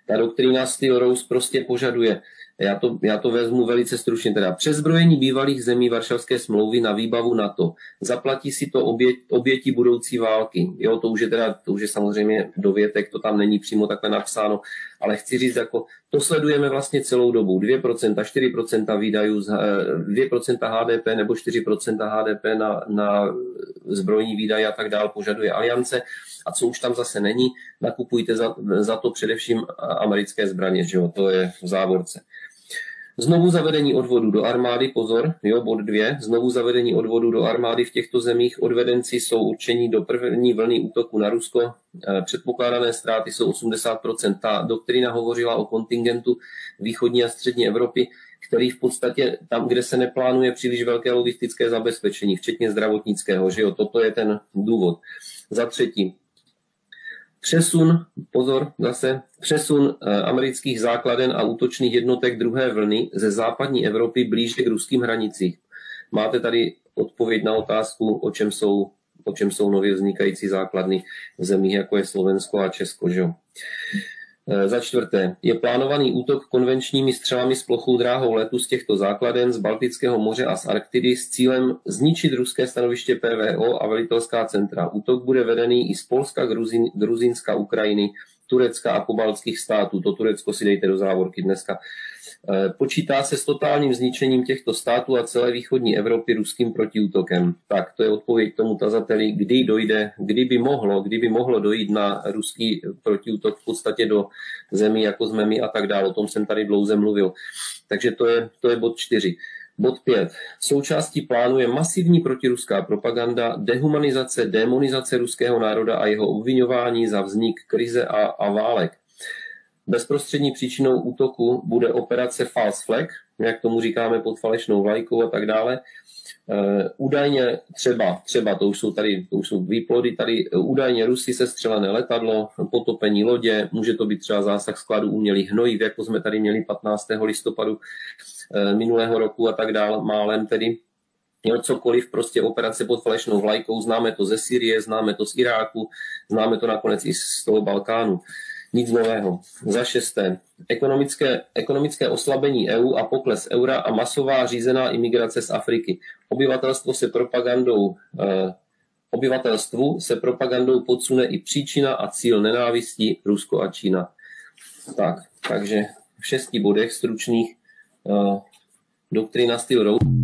Ta doktrína Steel Rose prostě požaduje, já to vezmu velice stručně, teda přezbrojení bývalých zemí Varšavské smlouvy na výbavu NATO. Zaplatí si to oběti budoucí války. Jo, to už je samozřejmě dovětek, to tam není přímo takhle napsáno, ale chci říct, jako to sledujeme vlastně celou dobu. 2%, 4% výdajů, 2% HDP nebo 4% HDP na zbrojní výdaje a tak dál požaduje aliance. A co už tam zase není, nakupujte za to především americké zbraně, že jo, to je v závorce. Znovu zavedení odvodu do armády, pozor, jo, bod 2, znovu zavedení odvodu do armády v těchto zemích, odvedenci jsou určení do první vlny útoku na Rusko, předpokládané ztráty jsou 80%. Ta doktrína hovořila o kontingentu východní a střední Evropy, který v podstatě tam, kde se neplánuje příliš velké logistické zabezpečení, včetně zdravotnického, že jo, toto je ten důvod. Za třetí, přesun amerických základen a útočných jednotek druhé vlny ze západní Evropy blíže k ruským hranicím. Máte tady odpověď na otázku, o čem jsou nově vznikající základny v zemích, jako je Slovensko a Česko. Že? Za čtvrté, je plánovaný útok konvenčními střelami s plochou dráhou letu z těchto základen z Baltického moře a z Arktidy s cílem zničit ruské stanoviště PVO a velitelská centra. Útok bude vedený i z Polska, Gruzínska, Ukrajiny, Turecka a pobaltských států. To Turecko si dejte do závorky dneska. Počítá se s totálním zničením těchto států a celé východní Evropy ruským protiútokem. Tak, to je odpověď tomu tazateli, kdyby mohlo dojít na ruský protiútok v podstatě do zemí, jako jsme my a tak dále. O tom jsem tady dlouze mluvil. Takže to je bod 4. Bod 5. Součástí plánu je masivní protiruská propaganda, dehumanizace, demonizace ruského národa a jeho obviňování za vznik krize a válek. Bezprostřední příčinou útoku bude operace False Flag, jak tomu říkáme pod falešnou vlajkou a tak dále. Údajně třeba to už jsou výplody, tady údajně Rusy sestřelené letadlo, potopení lodě, může to být třeba zásah skladu umělých hnojiv, jako jsme tady měli 15. listopadu minulého roku a tak dále, málem tedy. Cokoliv, prostě operace pod falešnou vlajkou, známe to ze Syrie, známe to z Iráku, známe to nakonec i z toho Balkánu. Nic nového. Za 6. Ekonomické oslabení EU a pokles eura a masová řízená imigrace z Afriky. Obyvatelstvu se propagandou podsune i příčina a cíl nenávistí Rusko a Čína. Takže v 6 bodech stručných doktrína Steel Rose.